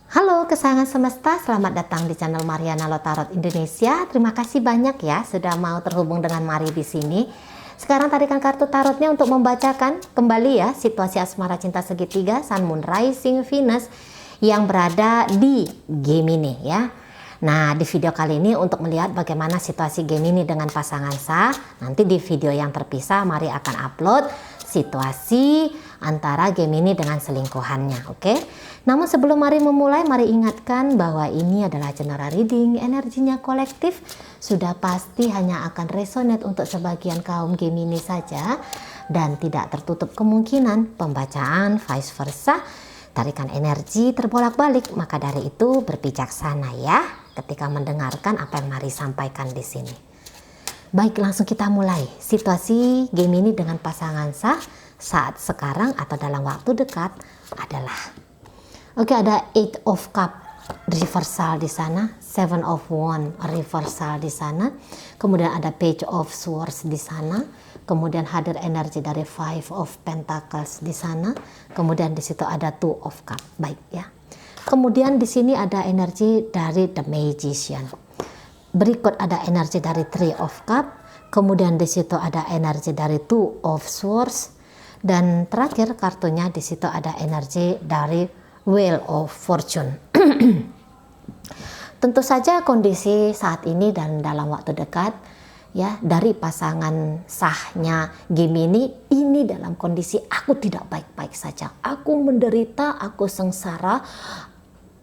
Halo kesayangan semesta, selamat datang di channel Mariana Lotarot Indonesia. Terima kasih banyak ya sudah mau terhubung dengan Mari di sini. Sekarang tarikan kartu tarotnya untuk membacakan kembali ya situasi asmara cinta segitiga Sun, Moon, Rising, Venus yang berada di Gemini ya. Nah, di video kali ini untuk melihat bagaimana situasi Gemini dengan pasangan sah. Nanti di video yang terpisah Mari akan upload situasi antara Gemini dengan selingkuhannya, oke? Namun sebelum Mari memulai, Mari ingatkan bahwa ini adalah general reading, energinya kolektif, sudah pasti hanya akan resonate untuk sebagian kaum Gemini saja dan tidak tertutup kemungkinan pembacaan vice versa. Tarikan energi terbolak-balik, maka dari itu berbijaksana ya ketika mendengarkan apa yang Mari sampaikan di sini. Baik, langsung kita mulai. Situasi Gemini dengan pasangan sah saat sekarang atau dalam waktu dekat adalah ada 8 of Cup reversal di sana, 7 of Wands reversal di sana, kemudian ada Page of Swords di sana, kemudian hadir energi dari 5 of Pentacles di sana, kemudian di situ ada 2 of Cup. Baik ya. Kemudian di sini ada energi dari The Magician. Berikut ada energi dari 3 of Cup, kemudian di situ ada energi dari 2 of Swords, dan terakhir kartunya di situ ada energi dari Wheel of Fortune. Tentu saja kondisi saat ini dan dalam waktu dekat ya dari pasangan sahnya Gemini ini dalam kondisi aku tidak baik-baik saja. Aku menderita, aku sengsara,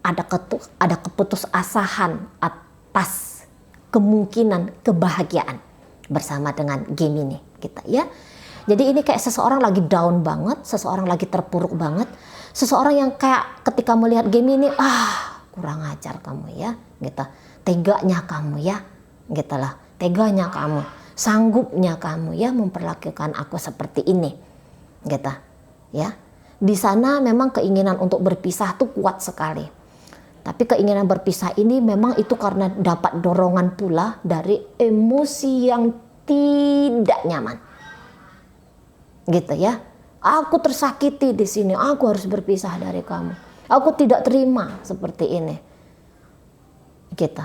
ada keputusasaan atas kemungkinan kebahagiaan bersama dengan Gemini kita ya. Jadi ini kayak seseorang lagi down banget, seseorang lagi terpuruk banget, seseorang yang kayak ketika melihat Gemini, kurang ajar kamu ya, gitu. Teganya kamu ya, gitulah. Teganya kamu, sanggupnya kamu ya memperlakukan aku seperti ini, gitu. Ya, di sana memang keinginan untuk berpisah tuh kuat sekali. Tapi keinginan berpisah ini memang itu karena dapat dorongan pula dari emosi yang tidak nyaman. Gitu ya. Aku tersakiti di sini, aku harus berpisah dari kamu. Aku tidak terima seperti ini. Gitu.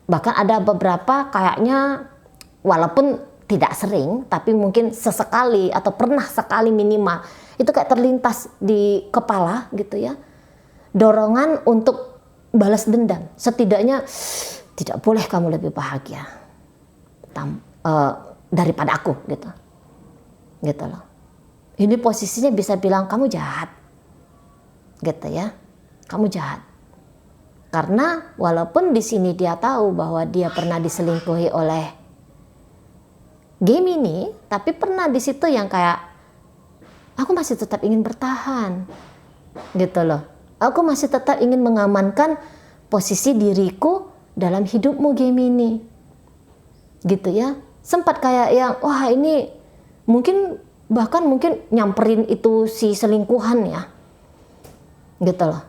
Bahkan ada beberapa kayaknya walaupun tidak sering, tapi mungkin sesekali atau pernah sekali minimal itu kayak terlintas di kepala gitu ya. Dorongan untuk balas dendam. Setidaknya tidak boleh kamu lebih bahagia daripada aku gitu. Gitu loh. Ini posisinya bisa bilang kamu jahat. Gitu ya. Kamu jahat. Karena walaupun di sini dia tahu bahwa dia pernah diselingkuhi oleh Gemini, tapi pernah di situ yang kayak aku masih tetap ingin bertahan. Gitu loh. Aku masih tetap ingin mengamankan posisi diriku dalam hidupmu Gemini. Gitu ya. Sempat kayak yang wah ini mungkin nyamperin itu si selingkuhan ya. Gitu loh.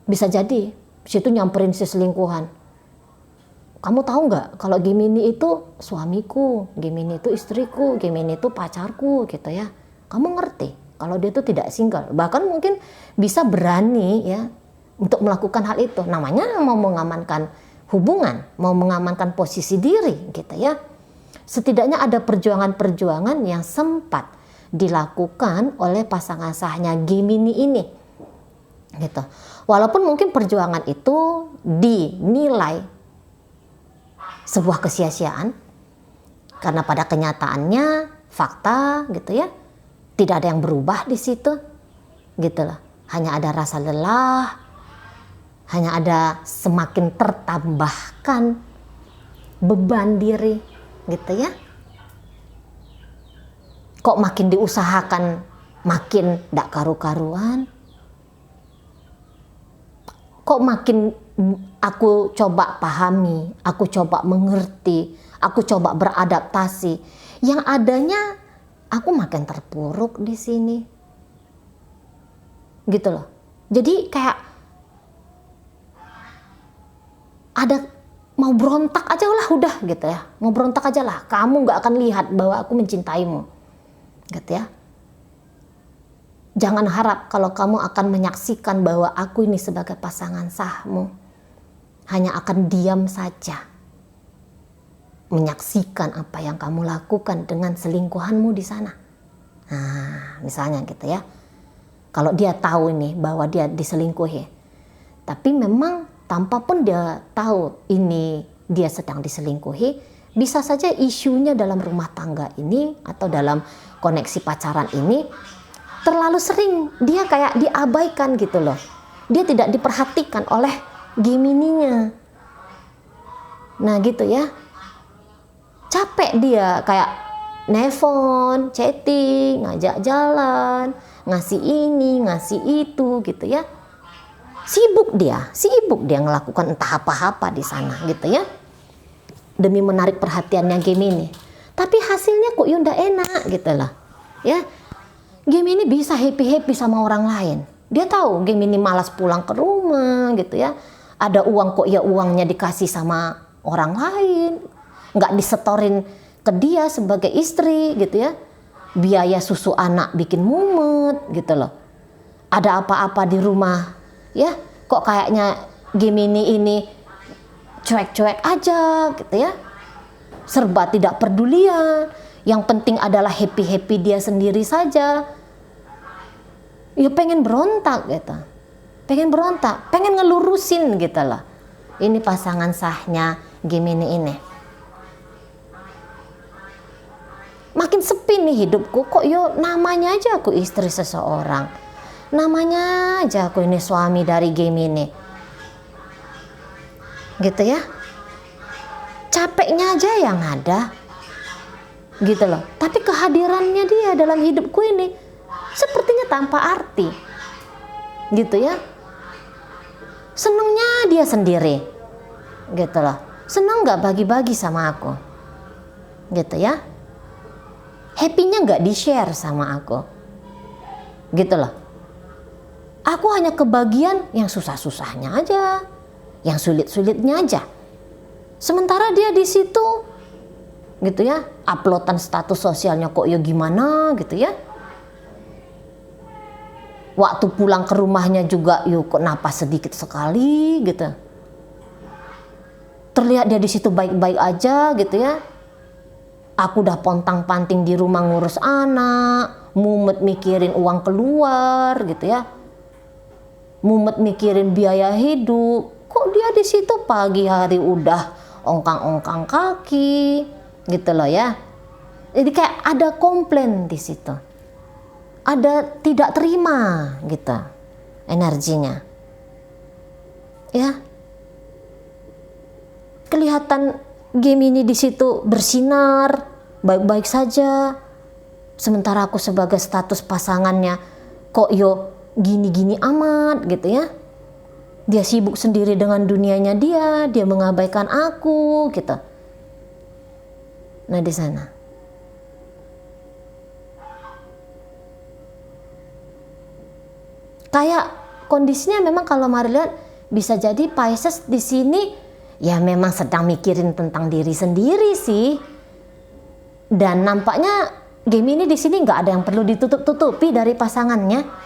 Bisa jadi situ nyamperin si selingkuhan. Kamu tahu nggak kalau Gemini itu suamiku, Gemini itu istriku, Gemini itu pacarku gitu ya. Kamu ngerti kalau dia itu tidak single. Bahkan mungkin bisa berani ya untuk melakukan hal itu. Namanya mau mengamankan hubungan, mau mengamankan posisi diri gitu ya. Setidaknya ada perjuangan-perjuangan yang sempat dilakukan oleh pasangan sahnya Gemini ini. Gitu. Walaupun mungkin perjuangan itu dinilai sebuah kesia-siaan karena pada kenyataannya fakta gitu ya tidak ada yang berubah di situ gitu loh. Hanya ada rasa lelah, hanya ada semakin tertambahkan beban diri gitu ya. Kok makin diusahakan makin gak karu-karuan. Kok makin aku coba pahami, aku coba mengerti, aku coba beradaptasi. Yang adanya aku makin terpuruk di sini. Gitu loh. Jadi kayak ada mau berontak aja lah udah gitu ya. Mau berontak aja lah. Kamu gak akan lihat bahwa aku mencintaimu. Gitu ya. Jangan harap kalau kamu akan menyaksikan bahwa aku ini sebagai pasangan sahmu. Hanya akan diam saja. Menyaksikan apa yang kamu lakukan dengan selingkuhanmu di sana. Nah, misalnya gitu ya. Kalau dia tahu ini bahwa dia diselingkuhi. Tapi memang tanpa pun dia tahu ini dia sedang diselingkuhi, bisa saja isunya dalam rumah tangga ini atau dalam koneksi pacaran ini terlalu sering dia kayak diabaikan gitu loh. Dia tidak diperhatikan oleh Gemininya. Nah gitu ya. Capek dia kayak nelfon, chatting, ngajak jalan, ngasih ini, ngasih itu gitu ya. Sibuk dia ngelakukan entah apa-apa di sana gitu ya. Demi menarik perhatiannya Gemini. Tapi hasilnya kok ndak enak gitu lah. Ya. Gemini bisa happy-happy sama orang lain. Dia tahu Gemini malas pulang ke rumah gitu ya. Ada uang kok ya uangnya dikasih sama orang lain. Nggak disetorin ke dia sebagai istri gitu ya. Biaya susu anak bikin mumet gitu loh. Ada apa-apa di rumah ya, kok kayaknya Gemini ini cuek-cuek aja gitu ya. Serba tidak pedulian. Yang penting adalah happy-happy dia sendiri saja. Ya pengen berontak gitu. Pengen berontak, pengen ngelurusin gitu loh. Ini pasangan sahnya Gemini ini. Makin sepi nih hidupku, kok yo namanya aja aku istri seseorang. Namanya aja aku ini suami dari Gemini. Gitu ya. Capeknya aja yang ada. Gitu loh. Tapi kehadirannya dia dalam hidupku ini sepertinya tanpa arti. Gitu ya. Senengnya dia sendiri. Gitu loh. Seneng gak bagi-bagi sama aku. Gitu ya. Happy-nya gak di-share sama aku. Gitu loh. Aku hanya kebagian yang susah-susahnya aja, yang sulit-sulitnya aja. Sementara dia di situ, gitu ya, uploadan status sosialnya kok ya gimana, gitu ya. Waktu pulang ke rumahnya juga, yuk kok napas sedikit sekali, gitu. Terlihat dia di situ baik-baik aja, gitu ya. Aku udah pontang-panting di rumah ngurus anak, mumet mikirin uang keluar, gitu ya. Mumet mikirin biaya hidup, kok dia di situ pagi hari udah ongkang-ongkang kaki, gitu loh ya. Jadi kayak ada komplain di situ, ada tidak terima gitu energinya, ya. Kelihatan Gemini di situ bersinar, baik-baik saja. Sementara aku sebagai status pasangannya, kok yo gini-gini amat gitu ya. Dia sibuk sendiri dengan dunianya dia mengabaikan aku gitu. Nah di sana. Kayak kondisinya memang kalau Mari lihat bisa jadi Pisces di sini ya memang sedang mikirin tentang diri sendiri sih. Dan nampaknya Gemini di sini nggak ada yang perlu ditutup-tutupi dari pasangannya.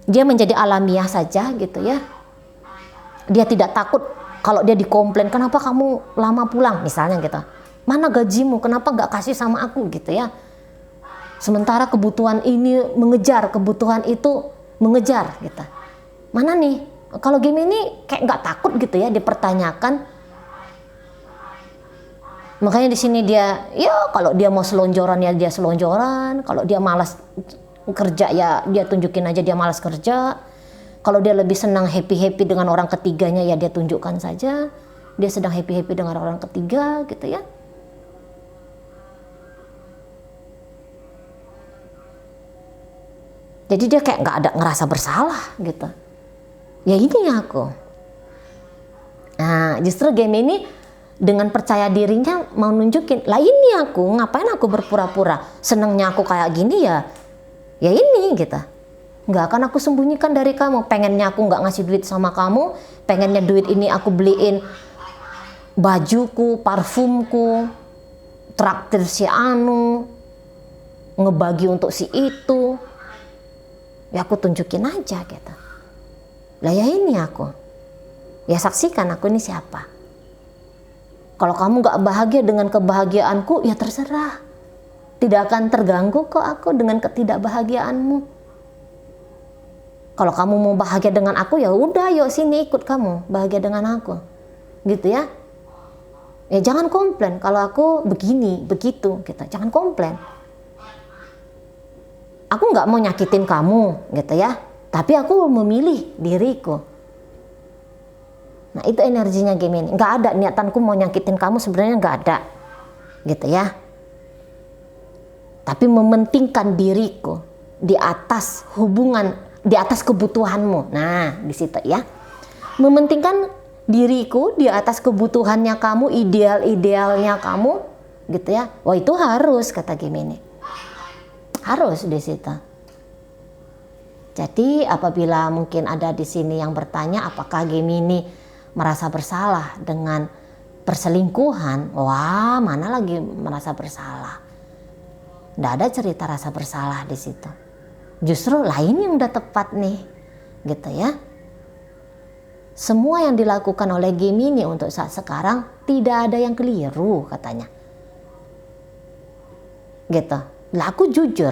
Dia menjadi alamiah saja gitu ya. Dia tidak takut kalau dia dikomplain, kenapa kamu lama pulang misalnya gitu. Mana gajimu, kenapa nggak kasih sama aku gitu ya. Sementara kebutuhan ini mengejar, kebutuhan itu mengejar gitu. Mana nih, kalau Gemini kayak nggak takut gitu ya dipertanyakan. Makanya di sini dia, ya kalau dia mau selonjoran ya dia selonjoran, kalau dia malas kerja ya dia tunjukin aja dia malas kerja. Kalau dia lebih senang happy-happy dengan orang ketiganya ya dia tunjukkan saja dia sedang happy-happy dengan orang ketiga gitu ya. Jadi dia kayak nggak ada ngerasa bersalah gitu. Ya ini aku. Nah justru Gemini dengan percaya dirinya mau nunjukin, lah ini aku, ngapain aku berpura-pura, senengnya aku kayak gini ya ini gitu. Nggak akan aku sembunyikan dari kamu. Pengennya aku nggak ngasih duit sama kamu, pengennya duit ini aku beliin bajuku, parfumku, traktir si anu, ngebagi untuk si itu. Ya aku tunjukin aja gitu. Lah ya ini aku. Ya saksikan aku ini siapa. Kalau kamu gak bahagia dengan kebahagiaanku, ya terserah. Tidak akan terganggu kok aku dengan ketidakbahagiaanmu. Kalau kamu mau bahagia dengan aku, ya udah, yuk sini ikut kamu bahagia dengan aku. Gitu ya. Ya jangan komplain kalau aku begini, begitu gitu. Jangan komplain. Aku nggak mau nyakitin kamu gitu ya, tapi aku memilih diriku. Nah itu energinya Gemini. Nggak ada niatanku mau nyakitin kamu, sebenarnya nggak ada gitu ya. Tapi mementingkan diriku di atas hubungan, di atas kebutuhanmu. Nah di situ ya, mementingkan diriku di atas kebutuhannya kamu, ideal-idealnya kamu gitu ya. Wah itu harus, kata Gemini. Harus di situ. Jadi apabila mungkin ada di sini yang bertanya apakah Gemini merasa bersalah dengan perselingkuhan, wah mana lagi merasa bersalah. Nggak ada cerita rasa bersalah di situ. Justru lain yang udah tepat nih, gitu ya. Semua yang dilakukan oleh Gemini untuk saat sekarang tidak ada yang keliru katanya. Gitu. Lah aku jujur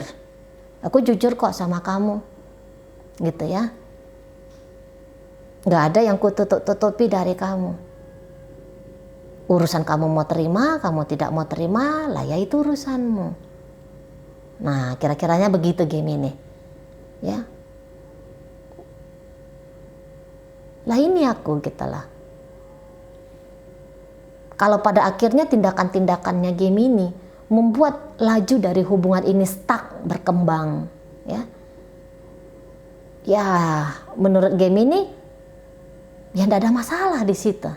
kok sama kamu, gitu ya. Nggak ada yang kututup-tutupi dari kamu. Urusan kamu mau terima, kamu tidak mau terima, lah ya itu urusanmu. Nah kira-kiranya begitu Gemini, ya. Lah ini aku gitu lah. Kalau pada akhirnya tindakan-tindakannya Gemini membuat laju dari hubungan ini stuck, berkembang, ya. Ya, menurut Gemini, ya ndak ada masalah di situ,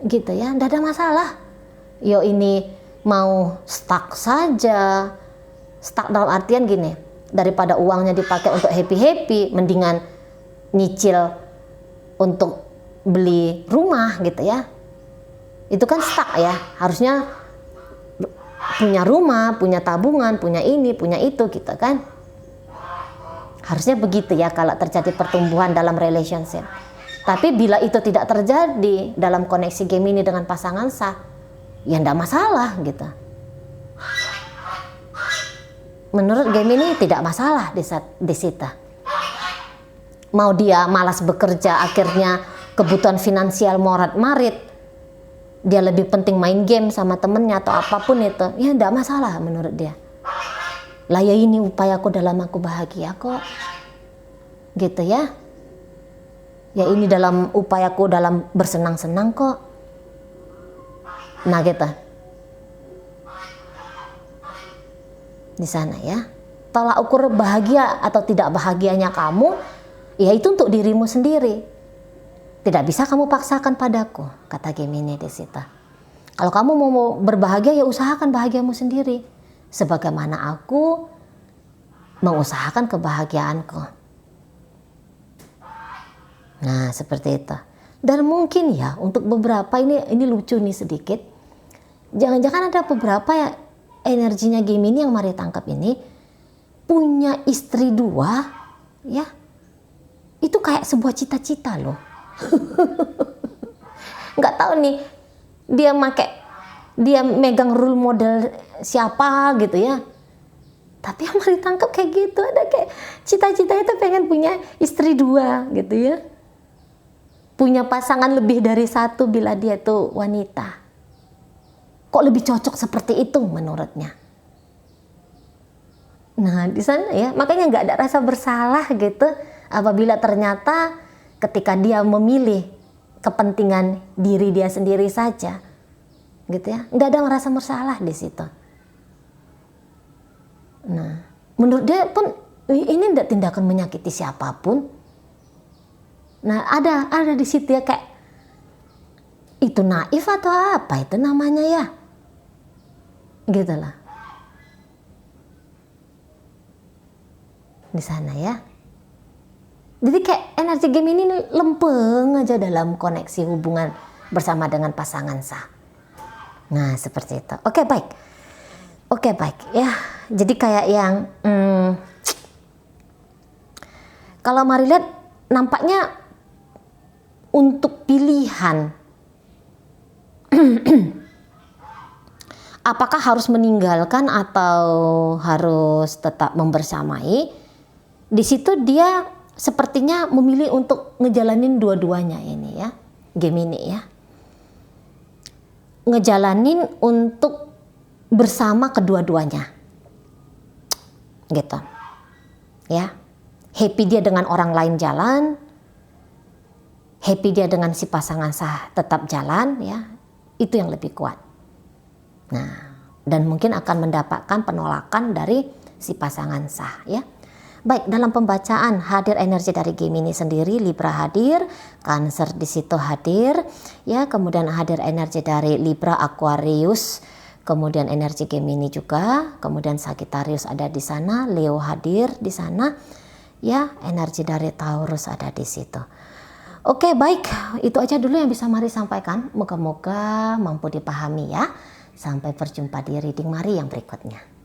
gitu ya, ndak ada masalah. Yo ini mau stuck saja, stuck dalam artian gini, daripada uangnya dipakai untuk happy, mendingan nyicil untuk beli rumah, gitu ya. Itu kan stuck ya, harusnya punya rumah, punya tabungan, punya ini, punya itu gitu kan. Harusnya begitu ya kalau terjadi pertumbuhan dalam relationship. Tapi bila itu tidak terjadi dalam koneksi Gemini dengan pasangan sah, ya enggak masalah gitu. Menurut Gemini tidak masalah di situ. Mau dia malas bekerja, akhirnya kebutuhan finansial morat-marit, dia lebih penting main game sama temennya atau apapun itu, ya enggak masalah menurut dia. Lah ya ini upayaku dalam aku bahagia kok, gitu ya. Ya ini dalam upayaku dalam bersenang-senang kok. Nah gitu. Di sana ya. Tolak ukur bahagia atau tidak bahagianya kamu, ya itu untuk dirimu sendiri. Tidak bisa kamu paksakan padaku, kata Gemini di situ. Kalau kamu mau berbahagia, ya usahakan bahagiamu sendiri. Sebagaimana aku mengusahakan kebahagiaanku. Nah, seperti itu. Dan mungkin ya, untuk beberapa, ini lucu nih sedikit. Jangan-jangan ada beberapa ya energinya Gemini yang mari tangkap ini, punya istri 2, ya. Itu kayak sebuah cita-cita loh. Nggak tahu nih dia megang role model siapa gitu ya, tapi yang mau ditangkap kayak gitu, ada kayak cita-cita itu pengen punya istri 2 gitu ya, punya pasangan lebih dari 1 bila dia tuh wanita. Kok lebih cocok seperti itu menurutnya. Nah di sana ya, makanya nggak ada rasa bersalah gitu apabila ternyata ketika dia memilih kepentingan diri dia sendiri saja, gitu ya, nggak ada merasa bersalah di situ. Nah, menurut dia pun ini tidak tindakan menyakiti siapapun. Nah, ada di situ ya kayak itu naif atau apa itu namanya ya, gitulah di sana ya. Jadi kayak energi Gemini ini lempeng aja dalam koneksi hubungan bersama dengan pasangan sah. Nah seperti itu. Oke baik ya. Jadi kayak yang Kalau Mari lihat nampaknya untuk pilihan apakah harus meninggalkan atau harus tetap membersamai, di situ dia sepertinya memilih untuk ngejalanin dua-duanya ini ya, Gemini ya. Ngejalanin untuk bersama kedua-duanya. Gitu. Ya. Happy dia dengan orang lain jalan, happy dia dengan si pasangan sah tetap jalan ya. Itu yang lebih kuat. Nah, dan mungkin akan mendapatkan penolakan dari si pasangan sah ya. Baik, dalam pembacaan hadir energi dari Gemini sendiri, Libra hadir, Cancer di situ hadir ya, kemudian hadir energi dari Libra, Aquarius, kemudian energi Gemini juga, kemudian Sagittarius ada di sana, Leo hadir di sana ya, energi dari Taurus ada di situ. Oke, baik, itu aja dulu yang bisa Mari sampaikan. Moga-moga mampu dipahami ya. Sampai berjumpa di reading Mari yang berikutnya.